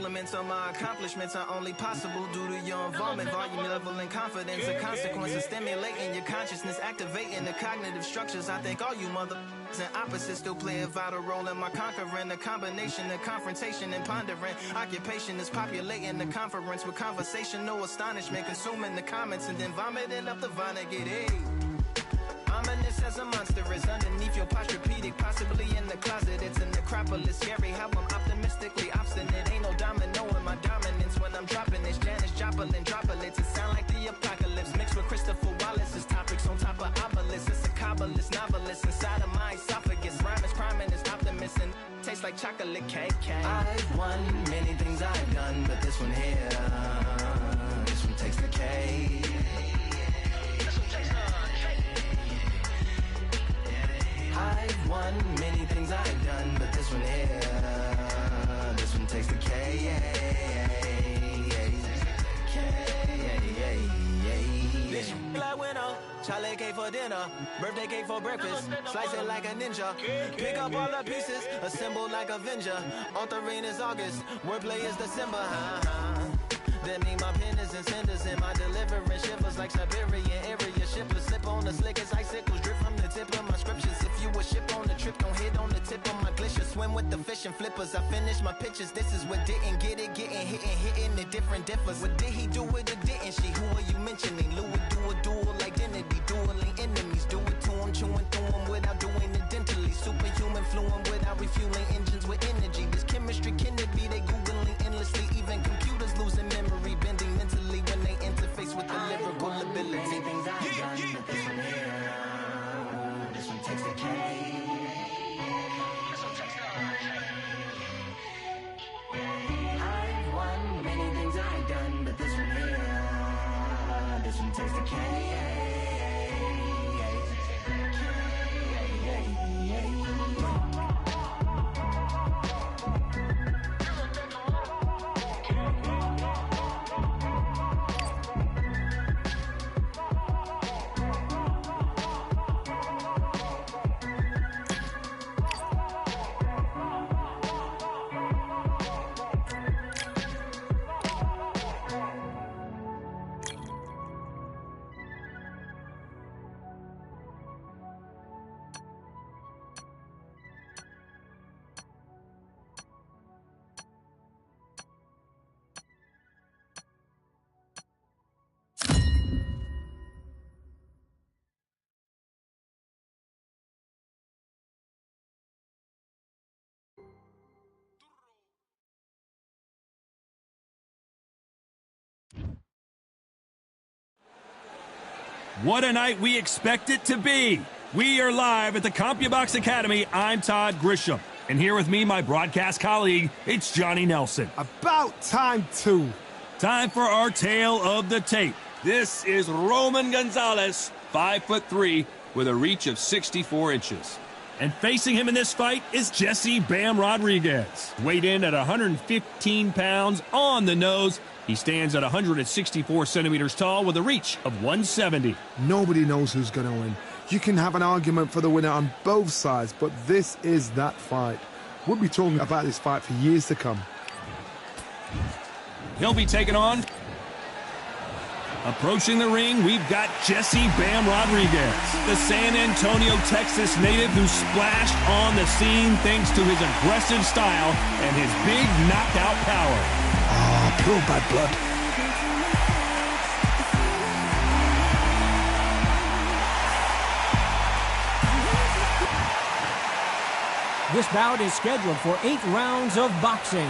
compliments on my accomplishments are only possible due to your involvement, volume, level, and confidence. The consequences stimulating your consciousness, activating the cognitive structures. I think all you mother and opposites still play a vital role in my conquering. The combination of confrontation and pondering. Occupation is populating the conference with conversational astonishment, consuming the comments and then vomiting up the Vonnegut. Ominous as a monster is underneath your posturepedic, possibly in the closet. It's a necropolis, scary how I'm optimistically obstinate. Ain't no domino in my dominance when I'm dropping this. Janis Joplin droplets, it sound like the apocalypse mixed with Christopher Wallace's topics on top of obelisks. It's a kabbalist novelist inside of my esophagus. Rhyme is priming, it's optimist and tastes like chocolate cake. I've won many things I've done, but this one here, this one takes the cake. I've won many things I've done, but this one here, this one takes the K. Like winner, Charlie cake for dinner, birthday cake for breakfast, slice it like a ninja, pick up all the pieces, assemble like Avenger. Authorine is August, wordplay is December. That mean my pen is in cinders and my deliverance shivers like Siberian area shippers. Slip on the slick as icicles drip from the tip of my scriptures. If you a ship on the trip, don't hit on the tip of my glacier. Swim with the fish and flippers. I finish my pitches. This is what didn't get it, getting hit and hitting the different differs. What did he do with it, didn't she? Who are you mentioning? Louis do a dual identity, dueling enemies. Do it to him, chewing through him without doing it dentally. Superhuman fluent without refueling engines with energy. This chemistry can it be? They googling endlessly. Even computers losing memory, bending mentally when they interface with the lyrical ability. Things I've done, but this one here, this one takes the K. I've won many things I've done, but this one here, this one takes the K. What a night we expect it to be. We are live at the CompuBox Academy. I'm Todd Grisham. And here with me, my broadcast colleague, it's Johnny Nelson. About time, too. Time for our tale of the tape. This is Roman Gonzalez, 5'3", with a reach of 64 inches. And facing him in this fight is Jesse Bam Rodriguez. Weighed in at 115 pounds on the nose. He stands at 164 centimeters tall with a reach of 170. Nobody knows who's going to win. You can have an argument for the winner on both sides, but this is that fight. We'll be talking about this fight for years to come. He'll be taken on. Approaching the ring, we've got Jesse Bam Rodriguez, the San Antonio, Texas native who splashed on the scene thanks to his aggressive style and his big knockout power. Oh, pure bad blood. This bout is scheduled for 8 rounds of boxing.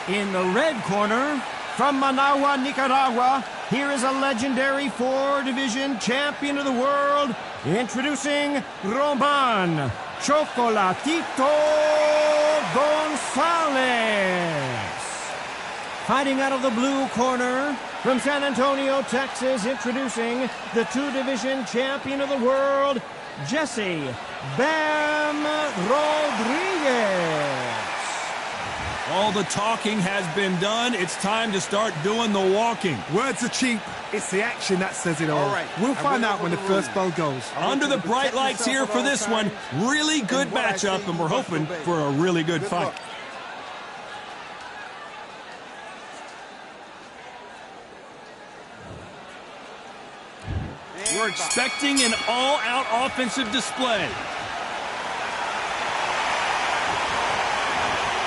In the red corner, from Managua, Nicaragua, here is a legendary 4-division champion of the world, introducing Roman Chocolatito Gonzalez. Fighting out of the blue corner, from San Antonio, Texas, introducing the 2-division champion of the world, Jesse Bam Rodriguez. All the talking has been done. It's time to start doing the walking. Words are cheap. It's the action that says it all. Right. We'll find out when the first bell goes. Under the bright lights here for this one. Really good matchup, and we're hoping for a really good fight. are expecting an all-out offensive display.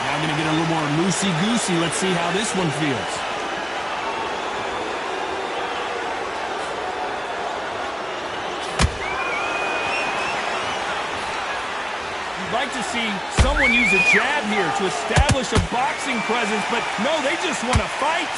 Now I'm going to get a little more loosey-goosey. Let's see how this one feels. You'd like to see someone use a jab here to establish a boxing presence, but no, they just want to fight.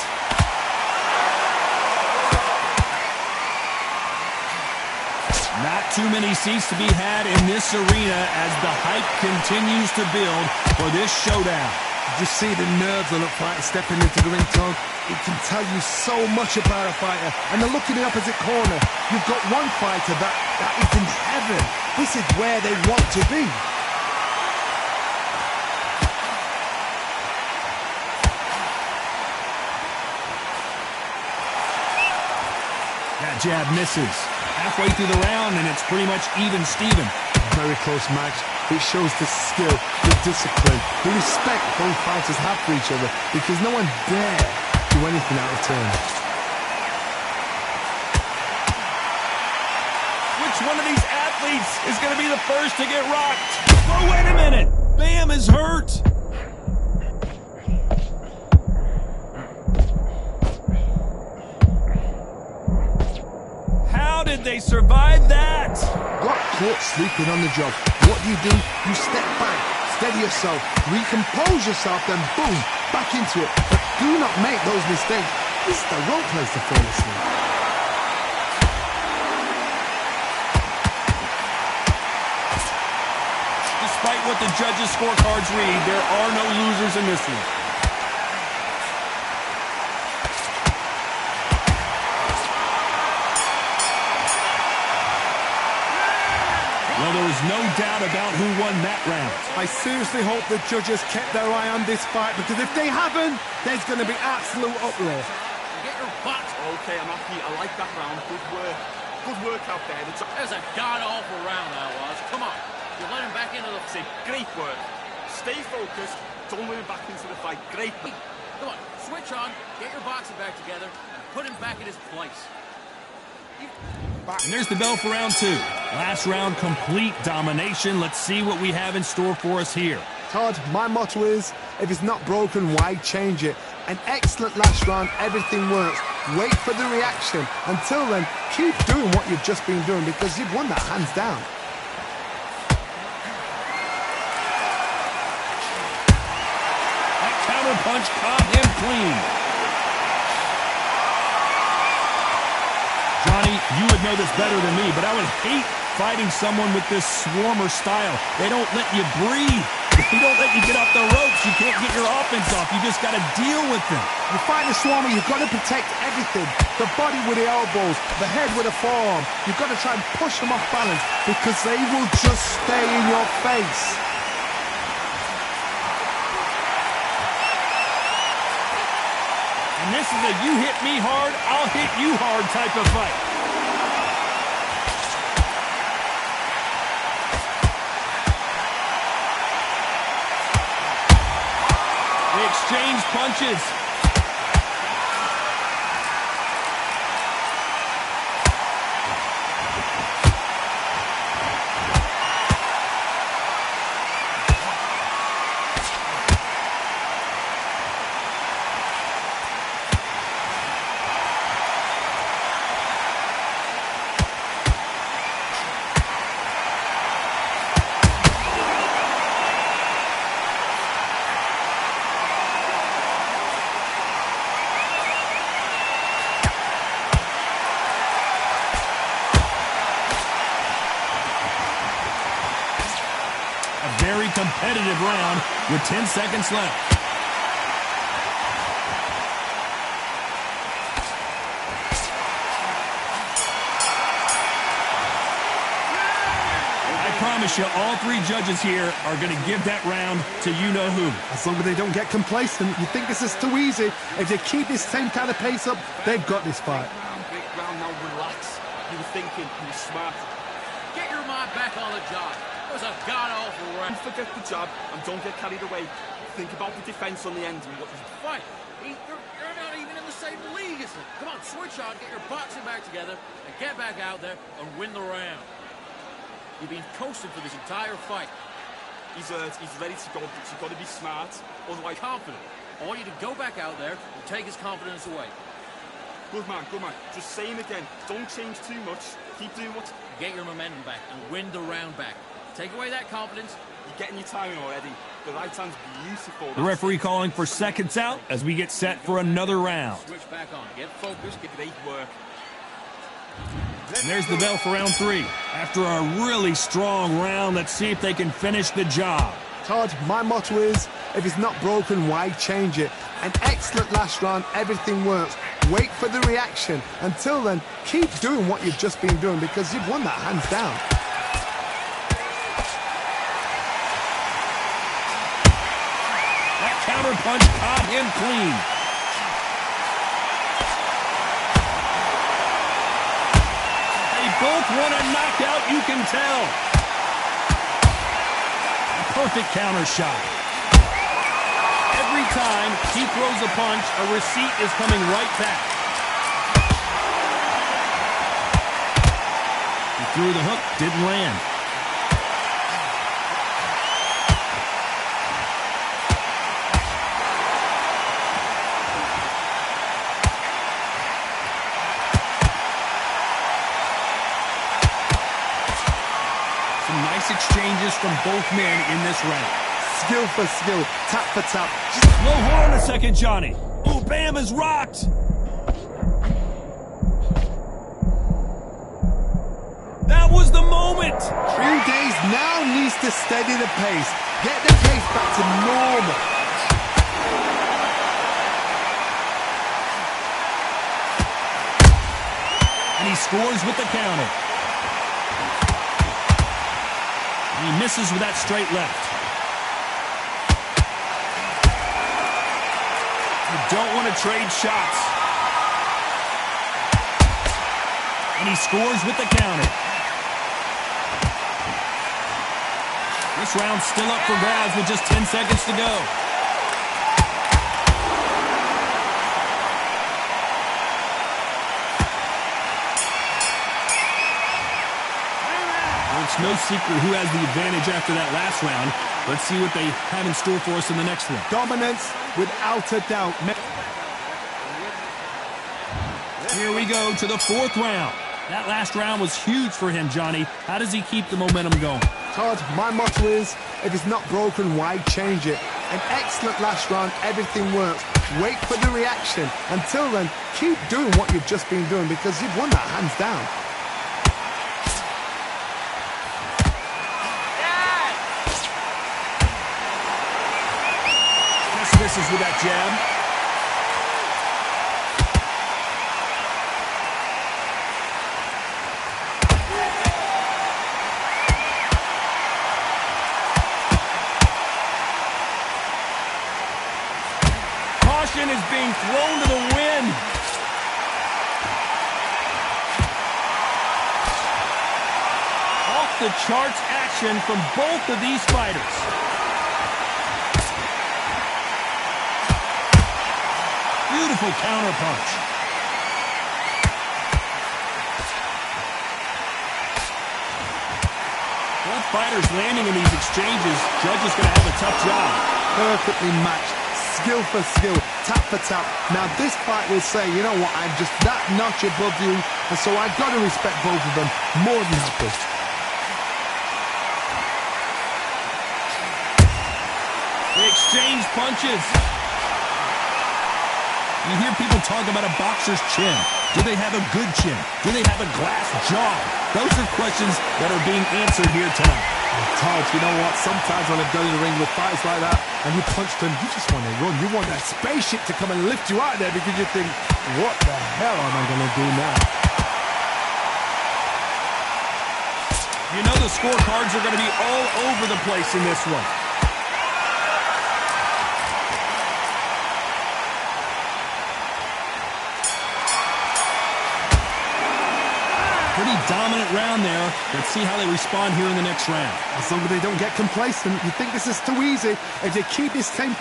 Not too many seats to be had in this arena as the hype continues to build for this showdown. Just see the nerves of the fighter stepping into the ring, Todd. It can tell you so much about a fighter. And then look in the opposite corner. You've got one fighter that is in heaven. This is where they want to be. That jab misses. Halfway through the round, and it's pretty much even Steven. Very close match. It shows the skill, the discipline, the respect both fighters have for each other, because no one dare do anything out of turn. Which one of these athletes is going to be the first to get rocked? Oh, wait a minute. Bam is hurt. How did they survive that? Got caught sleeping on the job. What do? You step back, steady yourself, recompose yourself, then boom, back into it. But do not make those mistakes. This is the wrong place to fall asleep. Despite what the judges' scorecards read, there are no losers in this one. Well, there was no doubt about who won that round. I seriously hope the judges kept their eye on this fight, because if they haven't, there's going to be absolute uproar. Get your butt. Okay, I'm happy. I like that round. Good work. Good work out there. That's a god-awful round, that was. Come on. You let him back into the... Say, great work. Stay focused. Don't let him back into the fight. Great. Come on. Switch on. Get your boxing back together. And put him back in his place. And there's the bell for round two. Last round, complete domination. Let's see what we have in store for us here. Todd, my motto is, if it's not broken, why change it? An excellent last round, everything works. Wait for the reaction. Until then, keep doing what you've just been doing, because you've won that hands down. That counter punch caught him clean. Johnny, you would know this better than me, but I would hate fighting someone with this swarmer style. They don't let you breathe. They don't let you get off the ropes. You can't get your offense off. You just got to deal with them. You fight a swarmer, you've got to protect everything. The body with the elbows, the head with the forearm. You've got to try and push them off balance, because they will just stay in your face. And this is a you hit me hard, I'll hit you hard type of fight. They exchange punches. Very competitive round with 10 seconds left. I promise you, all three judges here are going to give that round to you-know-who. As long as they don't get complacent, you think this is too easy. If they keep this same kind of pace up, they've got this fight. Big round now, relax. You were thinking, you were smart. Get your mind back on the job. It was a god-awful round. Don't forget the jab and don't get carried away. Think about the defense on the end and what you Fight. You're not even in the same league Ferguson, come on, switch on, get your boxing back together, and get back out there and win the round. You've been coasting for this entire fight. He's ready to go, but you've got to be smart. Otherwise, Confident. I want you to go back out there and take his confidence away. good man, good man. Just say him again. Don't change too much. Keep doing what Get your momentum back and win the round back. Take away that confidence. you're getting your timing already. The right hand's beautiful. The referee calling for seconds out as we get set for another round. Switch back on. Get focused. Get Great work. And there's the bell for round 3. After a really strong round, let's see if they can finish the job. Todd, my motto is, if it's not broken, why change it? An excellent last round, everything works. Wait for the reaction. Until then, keep doing what you've just been doing because you've won that hands down. That counter punch caught him clean. They both want a knockout, you can tell. A perfect counter shot. Every time he throws a punch, a receipt is coming right back. He threw the hook, didn't land. Some nice exchanges from both men in this round. Skill for skill, tap for tap. No, hold on a second, Johnny. Ooh, Bam is rocked. That was the moment. Few days now needs to steady the pace. Get the pace back to normal. And he scores with the counter. He misses with that straight left. You don't want to trade shots. And he scores with the counter. This round's still up for grabs with just 10 seconds to go. It's no secret who has the advantage after that last round. Let's see what they have in store for us in the next one. Dominance, without a doubt. Here we go to the 4th round. That last round was huge for him, Johnny. How does he keep the momentum going? Todd, my motto is, if it's not broken, why change it? An excellent last round, everything works. Wait for the reaction. Until then, keep doing what you've just been doing because you've won that hands down. Misses with that jab. Caution is being thrown to the wind. Off the charts action from both of these fighters. Beautiful counter punch. Both fighters landing in these exchanges. Judge is going to have a tough job. Perfectly matched. Skill for skill, tap for tap. Now this fight will say, you know what, I'm just that notch above you, and so I've got to respect both of them more than happy. They exchange punches. You hear people talk about a boxer's chin. Do they have a good chin? Do they have a glass jaw? Those are questions that are being answered here tonight. Todd, you know what? Sometimes when I've done in the ring with fights like that, and you punch them, you just want to run. You want that spaceship to come and lift you out there because you think, what the hell am I going to do now? You know the scorecards are going to be all over the place in this one. Pretty dominant round there. Let's see how they respond here in the next round. As long as they don't get complacent, you think this is too easy. If they keep this tempo.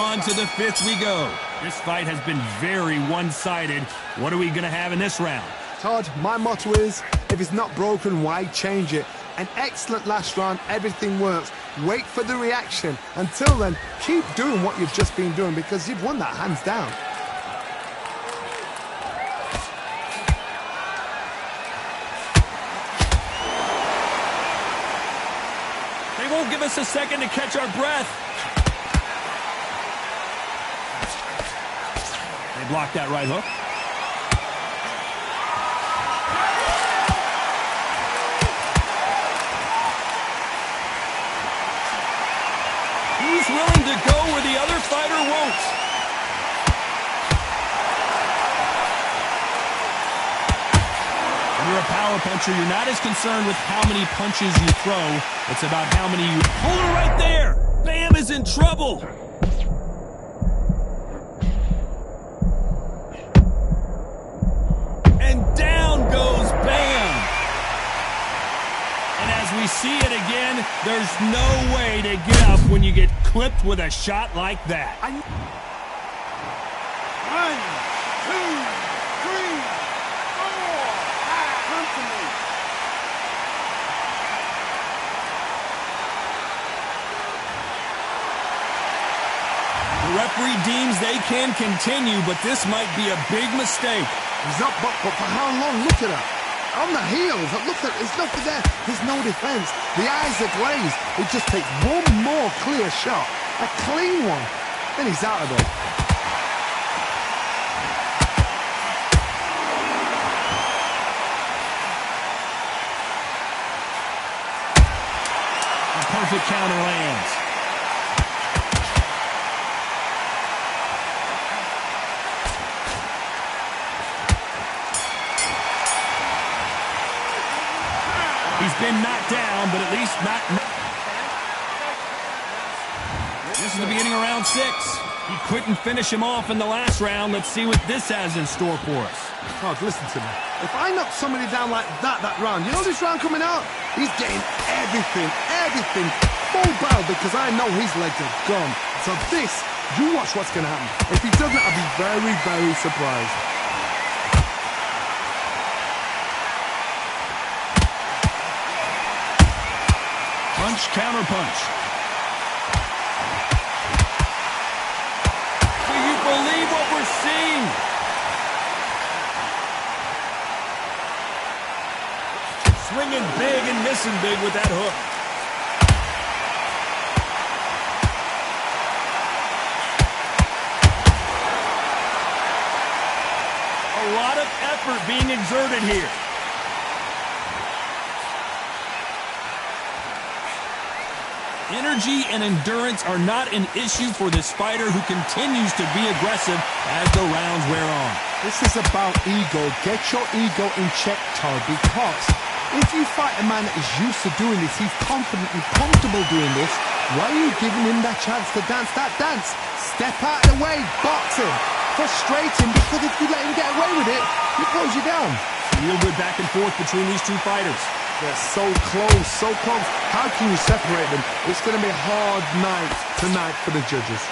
On to the 5th we go. This fight has been very one-sided. What are we going to have in this round? Todd, my motto is, if it's not broken, why change it? An excellent last round, everything works. Wait for the reaction. Until then, keep doing what you've just been doing because you've won that hands down. They won't give us a second to catch our breath. They blocked that right hook. Who's willing to go where the other fighter won't? When you're a power puncher, you're not as concerned with how many punches you throw. It's about how many you... Hold her right there! Bam is in trouble! And down goes Bam! And as we see it again, there's no way to get up when you get clipped with a shot like that. 1, 2, 3, 4, come to me. The referee deems they can continue, but this might be a big mistake. He's up, but for how long? Look at her. On the heels. Look at, there's nothing there. There's no defense. The eyes are glazed. It just takes one more clear shot. A clean one. Then he's out of there. A perfect counter lands. He's been knocked down, but at least not... This is the beginning of round 6. He couldn't finish him off in the last round. Let's see what this has in store for us. Todd, listen to me. If I knock somebody down like that round, you know this round coming out? He's getting everything full barrel because I know his legs are gone. So this, you watch what's going to happen. If he doesn't, I'll be very, very surprised. Punch, counter punch. Do you believe what we're seeing? Swinging big and missing big with that hook. A lot of effort being exerted here. Energy and endurance are not an issue for this fighter who continues to be aggressive as the rounds wear on. This is about ego. Get your ego in check, Todd, because if you fight a man that is used to doing this, he's confident and comfortable doing this, why are you giving him that chance to dance that dance? Step out of the way, box him. Frustrate him, because if you let him get away with it, he throws you down. Real good back and forth between these two fighters. They're so close, so close. How can you separate them? It's going to be a hard night tonight for the judges.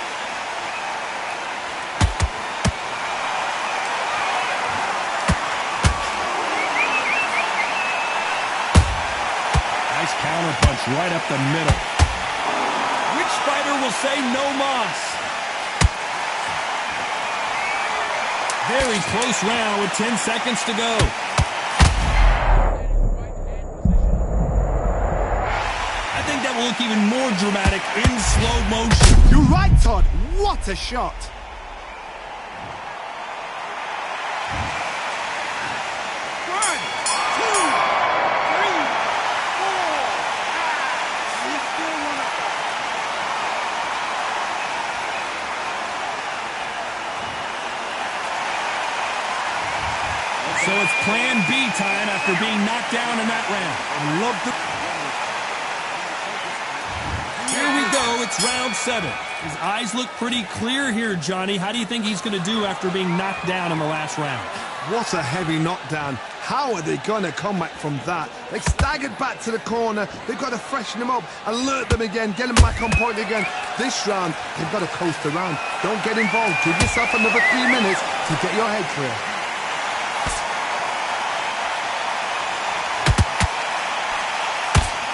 Nice counter punch right up the middle. Which fighter will say no mas? Very close round with 10 seconds to go. I think that will look even more dramatic in slow motion. You're right, Todd. What a shot. So it's plan B time after being knocked down in that round. I love the... Here we go, it's round 7. His eyes look pretty clear here, Johnny. How do you think he's going to do after being knocked down in the last round? What a heavy knockdown. How are they going to come back from that? They staggered back to the corner. They've got to freshen them up, alert them again, get them back on point again. This round, they've got to coast around. Don't get involved. Give yourself another 3 minutes to get your head clear.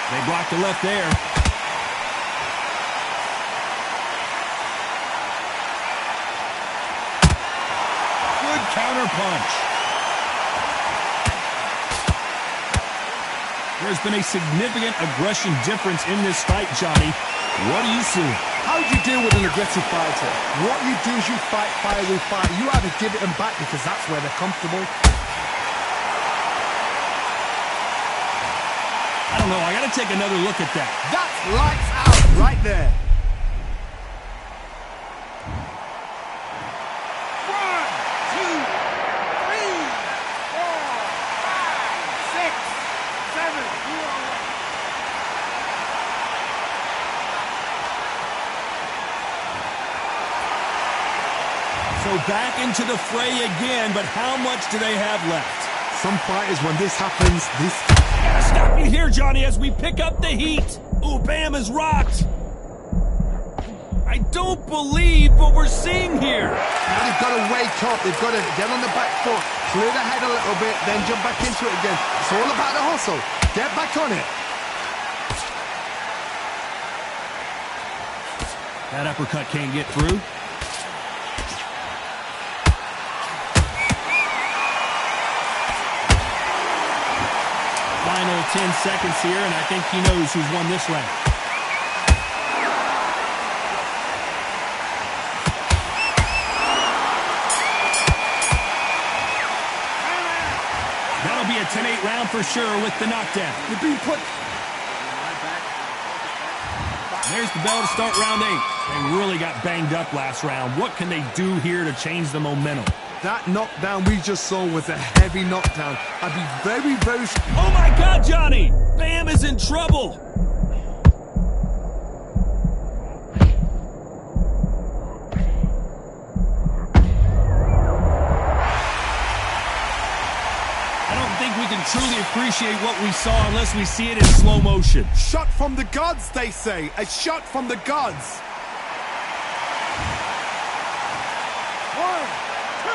They blocked the left there. Good counter punch. There's been a significant aggression difference in this fight, Johnny. What are you seeing? How do you deal with an aggressive fighter? What you do is you fight fire with fire. You either give it them back because that's where they're comfortable. I don't know. I got to take another look at that. That's lights out right there. 1, 2, 3, 4, 5, 6, 7. So back into the fray again, but how much do they have left? Some fighters, when this happens, Gotta stop you here, Johnny, as we pick up the heat. Ooh, Bam is rocked. I don't believe what we're seeing here. Now they've got to wake up. They've got to get on the back foot, clear the head a little bit, then jump back into it again. It's all about the hustle. Get back on it. That uppercut can't get through. Final 10 seconds here, and I think he knows who's won this round. That'll be a 10-8 round for sure with the knockdown. You're being put... There's the bell to start round 8. They really got banged up last round. What can they do here to change the momentum? That knockdown we just saw was a heavy knockdown. I'd be very, very... Oh my God, Johnny! Bam is in trouble! I don't think we can truly appreciate what we saw unless we see it in slow motion. Shot from the gods, they say. A shot from the gods. 1, 2, 3,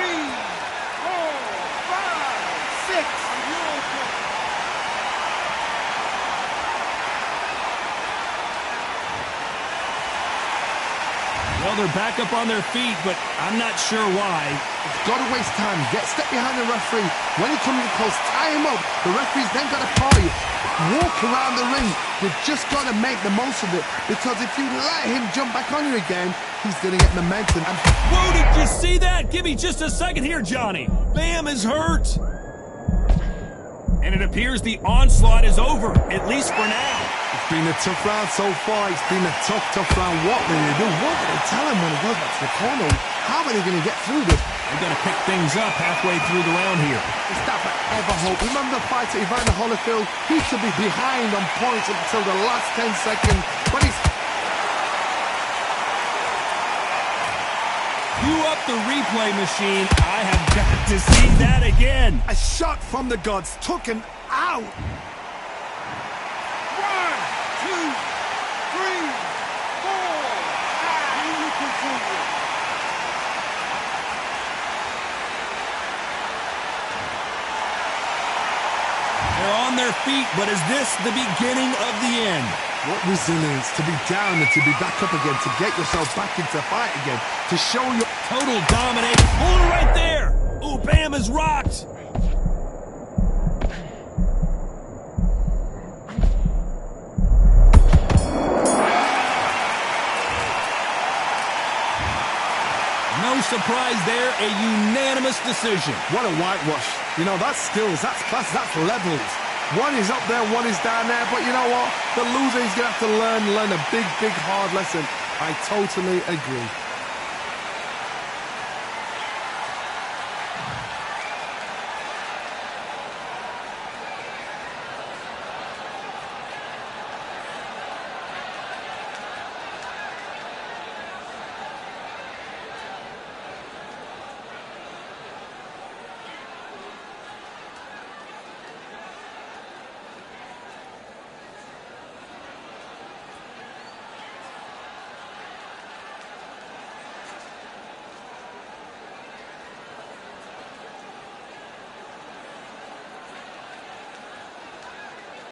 4, 5, 6. Well, they're back up on their feet, but I'm not sure why. Got to waste time. Step behind the referee. When he comes close, tie him up. The referee's then got to call you. Walk around the ring. You've just got to make the most of it, because if you let him jump back on you again, he's going to get momentum. And whoa, did you see that? Give me just a second here, Johnny. Bam is hurt. And it appears the onslaught is over, at least for now. It's been a tough round so far. It's been a tough round. What will they do? What will they tell him when he goes back to the corner? How are they going to get through this? They're going to pick things up halfway through the round here. Is that ever hope? Remember the fight at Evander Holyfield? He used to be behind on points until the last 10 seconds. But he's... Cue up the replay machine. I have got to see that again. A shot from the gods. Took him out. 1, 2, 3, 4, 5. You continue. They're on their feet, but is this the beginning of the end? What resilience to be down and to be back up again, to get yourself back into fight again, to show your... Total domination. Hold it right there. Ooh, Bam is rocked. No surprise there, a unanimous decision. What a whitewash. You know, that's skills, that's class, that's levels. One is up there, one is down there, but you know what? The loser is going to have to learn a big, hard lesson. I totally agree.